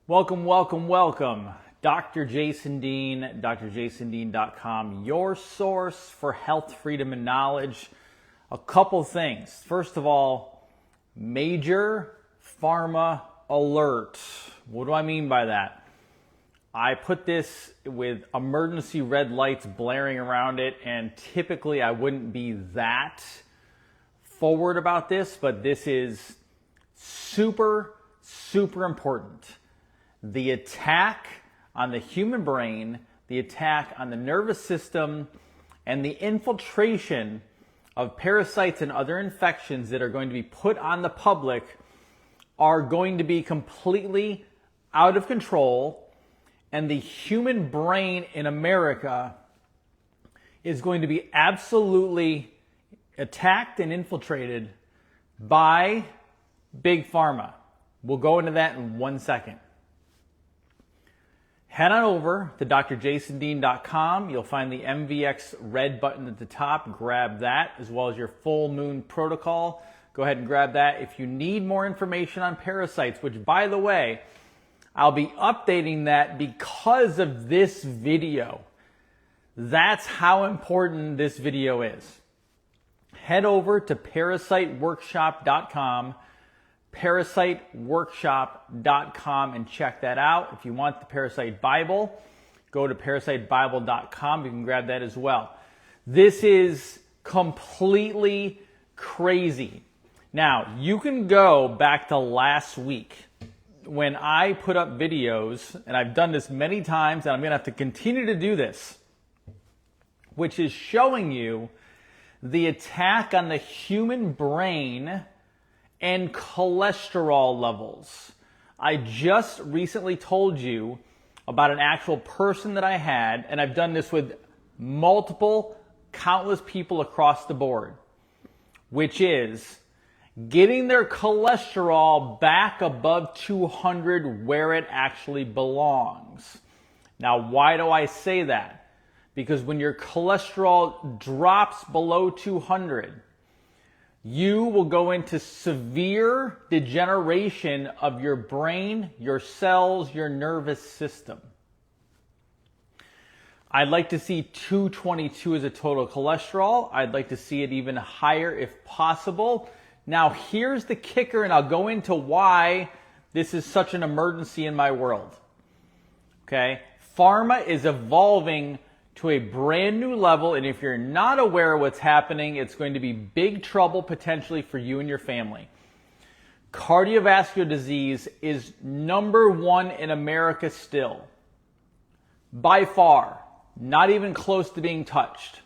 Welcome, welcome, welcome. Dr. Jason Dean, drjasondean.com, your source for health, freedom, and knowledge. A couple things. First of all, major pharma alert. What do I mean by that? I put this with emergency red lights blaring around it, and typically I wouldn't be that forward about this, but this is super important. The attack on the human brain, the attack on the nervous system, and the infiltration of parasites and other infections that are going to be put on the public are going to be completely out of control, and the human brain in America is going to be absolutely attacked and infiltrated by Big Pharma. We'll go into that in 1 second. Head on over to drjasondean.com. You'll find the MVX red button at the top. Grab that, as well as your full moon protocol. Go ahead and grab that. If you need more information on parasites, which, by the way, I'll be updating that because of this video. That's how important this video is. Head over to parasiteworkshop.com. parasiteworkshop.com and check that out. If you want the Parasite Bible, go to parasitebible.com. You can grab that as well. This is completely crazy. Now, you can go back to last week when I put up videos, and I've done this many times, and I'm going to have to continue to do this, which is showing you the attack on the human brain and cholesterol levels. I just recently told you about an actual person that I had, and I've done this with countless people across the board, which is getting their cholesterol back above 200 where it actually belongs. Now, why do I say that? Because when your cholesterol drops below 200, you will go into severe degeneration of your brain, your cells, your nervous system. I'd like to see 222 as a total cholesterol. I'd like to see it even higher if possible. Now, here's the kicker, and I'll go into why this is such an emergency in my world. Okay? Pharma is evolving to a brand new level, and if you're not aware of what's happening, it's going to be big trouble potentially for you and your family. Cardiovascular disease is #1 in America still. By far. Not even close to being touched.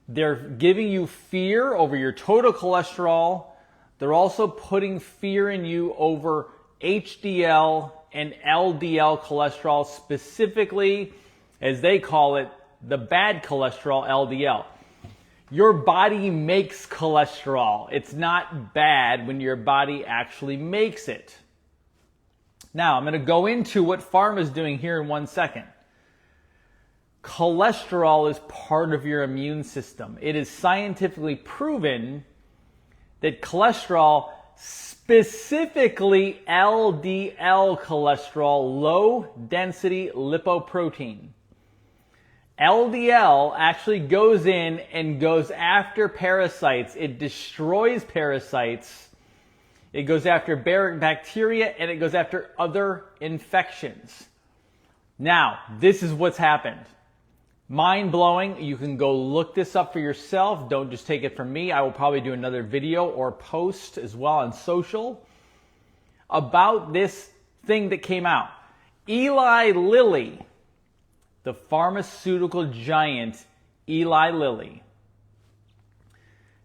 They're giving you fear over your total cholesterol. They're also putting fear in you over HDL and LDL cholesterol, specifically, as they call it, the bad cholesterol, LDL. Your body makes cholesterol. It's not bad when your body actually makes it. Now, I'm going to go into what pharma is doing here in 1 second. Cholesterol is part of your immune system. It is scientifically proven that cholesterol, specifically LDL cholesterol, low density lipoprotein, LDL actually goes in and goes after parasites. It destroys parasites. It goes after bacteria, and it goes after other infections. Now, this is what's happened. Mind-blowing. You can go look this up for yourself. Don't just take it from me. I will probably do another video or post as well on social about this thing that came out. Eli Lilly, the pharmaceutical giant Eli Lilly,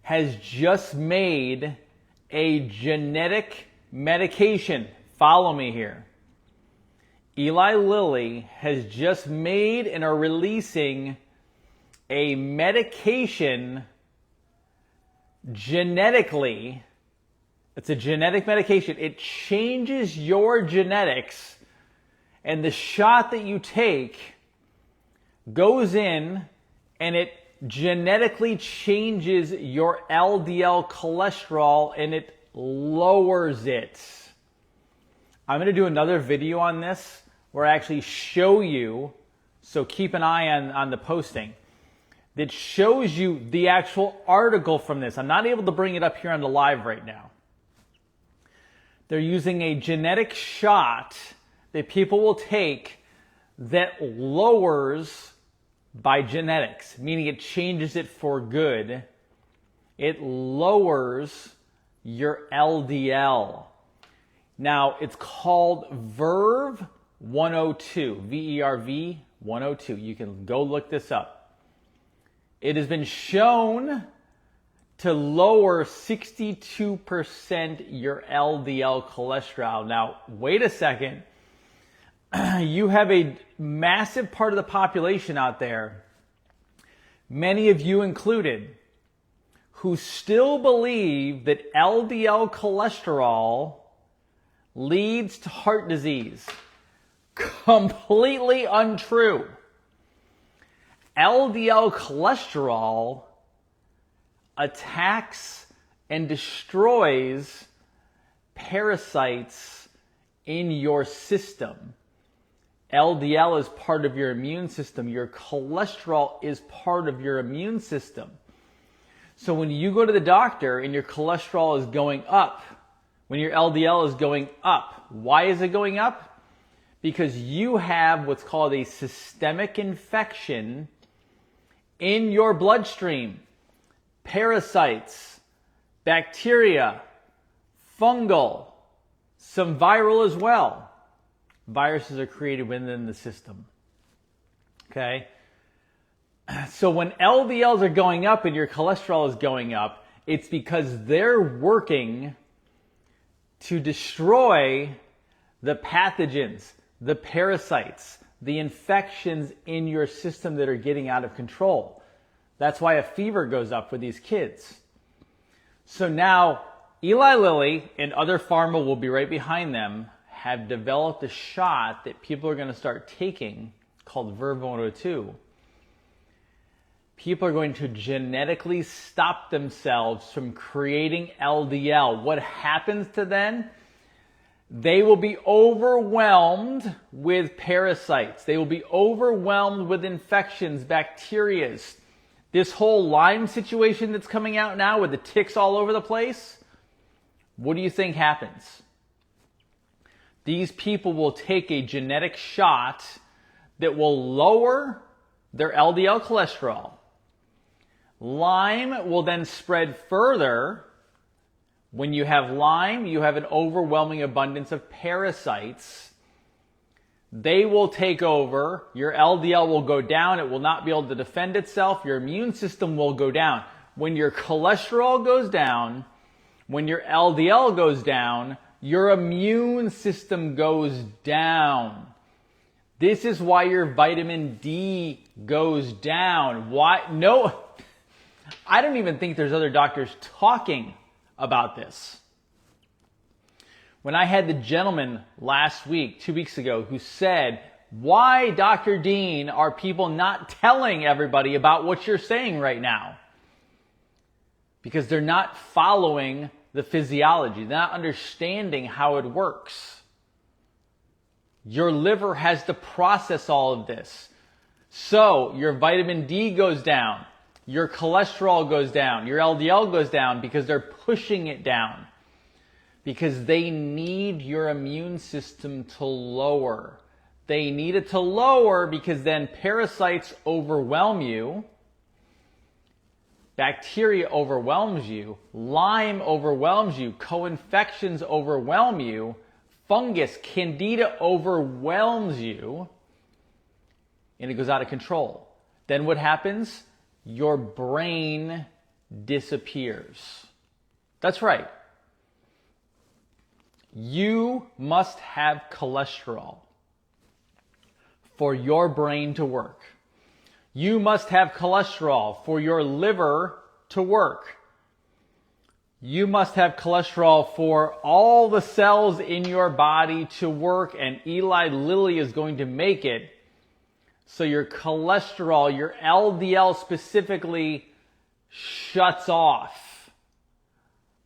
has just made a genetic medication. Follow me here. Eli Lilly has just made and are releasing a medication genetically. It's a genetic medication. It changes your genetics, and the shot that you take goes in and it genetically changes your LDL cholesterol and it lowers it. I'm going to do another video on this where I actually show you, so keep an eye on the posting, that shows you the actual article from this. I'm not able to bring it up here on the live right now. They're using a genetic shot that people will take that lowers by genetics, meaning it changes it for good. It lowers your LDL. Now, it's called Verve 102, V-E-R-V 102. You can go look this up. It has been shown to lower 62% your LDL cholesterol. Now, wait a second. You have a massive part of the population out there, many of you included, who still believe that LDL cholesterol leads to heart disease. Completely untrue. LDL cholesterol attacks and destroys parasites in your system. LDL is part of your immune system. Your cholesterol is part of your immune system. So when you go to the doctor and your cholesterol is going up, when your LDL is going up, why is it going up? Because you have what's called a systemic infection in your bloodstream. Parasites, bacteria, fungal, some viral as well. Viruses are created within the system. Okay? So when LDLs are going up and your cholesterol is going up, it's because they're working to destroy the pathogens, the parasites, the infections in your system that are getting out of control. That's why a fever goes up with these kids. So now, Eli Lilly and other pharma will be right behind them, have developed a shot that people are going to start taking called Verve 102. People are going to genetically stop themselves from creating LDL. What happens to them? They will be overwhelmed with parasites. They will be overwhelmed with infections, bacteria. This whole Lyme situation that's coming out now with the ticks all over the place, what do you think happens? These people will take a genetic shot that will lower their LDL cholesterol. Lyme will then spread further. When you have Lyme, you have an overwhelming abundance of parasites. They will take over. Your LDL will go down. It will not be able to defend itself. Your immune system will go down. When your cholesterol goes down, when your LDL goes down, your immune system goes down. This is why your vitamin D goes down. Why? No, I don't even think there's other doctors talking about this. When I had the gentleman last week, 2 weeks ago, who said, why, Dr. Dean, are people not telling everybody about what you're saying right now? Because they're not following the physiology. They're not understanding how it works. Your liver has to process all of this. So your vitamin D goes down. Your cholesterol goes down. Your LDL goes down because they're pushing it down. Because they need your immune system to lower. They need it to lower because then parasites overwhelm you. Bacteria overwhelms you. Lyme overwhelms you. Co-infections overwhelm you. Fungus, candida overwhelms you. And it goes out of control. Then what happens? Your brain disappears. That's right. You must have cholesterol for your brain to work. You must have cholesterol for your liver to work. You must have cholesterol for all the cells in your body to work, and Eli Lilly is going to make it so your cholesterol, your LDL specifically, shuts off.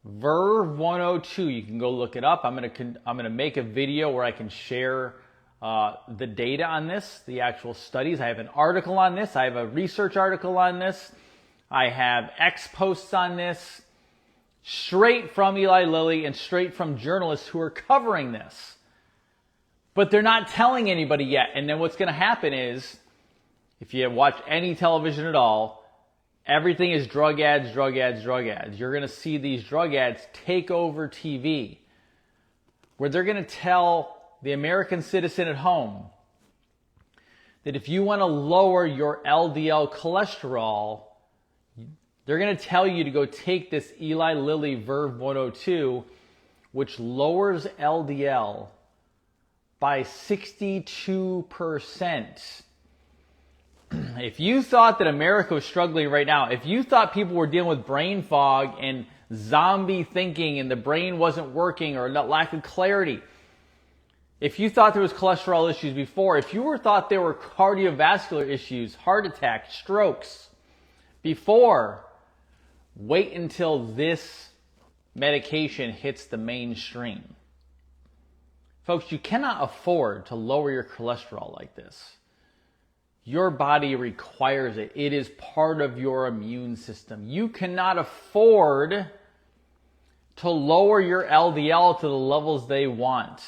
Verve 102. You can go look it up. I'm gonna make a video where I can share the data on this, the actual studies. I have an article on this. I have a research article on this. I have X posts on this, straight from Eli Lilly and straight from journalists who are covering this. But they're not telling anybody yet. And then what's going to happen is, if you watch any television at all, everything is drug ads, drug ads, drug ads. You're going to see these drug ads take over TV, where they're going to tell the American citizen at home that if you want to lower your LDL cholesterol, they're going to tell you to go take this Eli Lilly Verve 102, which lowers LDL by 62%. If you thought that America was struggling right now, if you thought people were dealing with brain fog and zombie thinking and the brain wasn't working or lack of clarity, if you thought there was cholesterol issues before, if you thought there were cardiovascular issues, heart attacks, strokes before, wait until this medication hits the mainstream. Folks, you cannot afford to lower your cholesterol like this. Your body requires it. It is part of your immune system. You cannot afford to lower your LDL to the levels they want.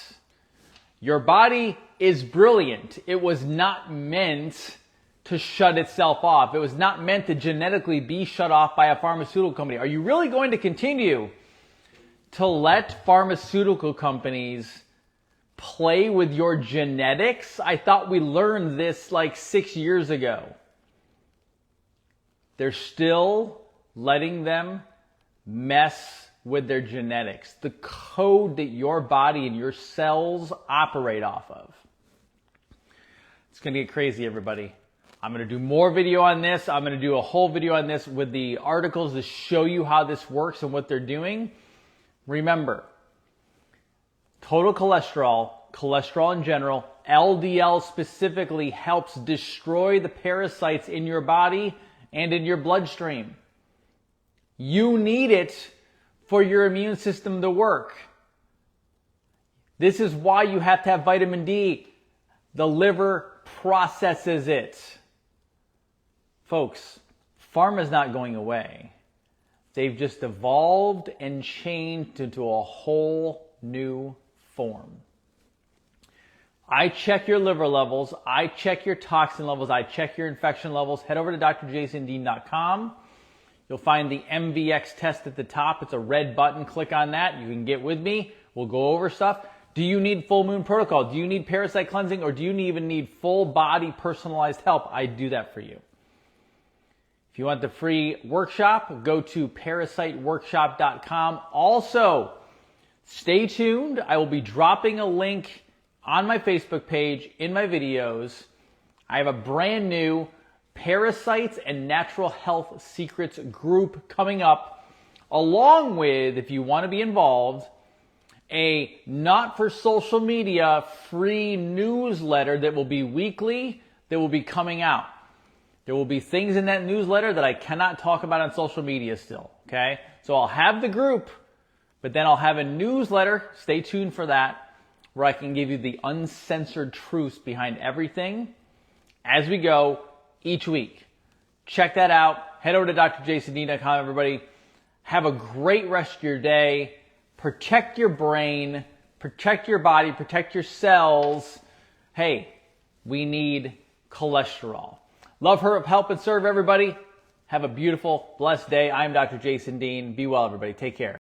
Your body is brilliant. It was not meant to shut itself off. It was not meant to genetically be shut off by a pharmaceutical company. Are you really going to continue to let pharmaceutical companies play with your genetics? I thought we learned this like 6 years ago. They're still letting them mess with their genetics, the code that your body and your cells operate off of. It's going to get crazy, everybody. I'm going to do more video on this. I'm going to do a whole video on this with the articles to show you how this works and what they're doing. Remember, total cholesterol, cholesterol in general, LDL specifically helps destroy the parasites in your body and in your bloodstream. You need it for your immune system to work. This is why you have to have vitamin D. The liver processes it. Folks, pharma is not going away. They've just evolved and changed into a whole new form. I check your liver levels. I check your toxin levels. I check your infection levels. Head over to drjasondean.com. You'll find the MVX test at the top. It's a red button. Click on that. You can get with me. We'll go over stuff. Do you need full moon protocol? Do you need parasite cleansing? Or do you even need full body personalized help? I do that for you. If you want the free workshop, go to parasiteworkshop.com. Also, stay tuned. I will be dropping a link on my Facebook page in my videos. I have a brand new Parasites and Natural Health Secrets group coming up, along with, if you want to be involved, a not for social media free newsletter that will be weekly, that will be coming out. There will be things in that newsletter that I cannot talk about on social media still, okay? So I'll have the group, but then I'll have a newsletter, stay tuned for that, where I can give you the uncensored truths behind everything as we go each week. Check that out. Head over to drjasondean.com, everybody. Have a great rest of your day. Protect your brain, protect your body, protect your cells. Hey, we need cholesterol. Love, help, and serve, everybody. Have a beautiful, blessed day. I'm Dr. Jason Dean. Be well, everybody. Take care.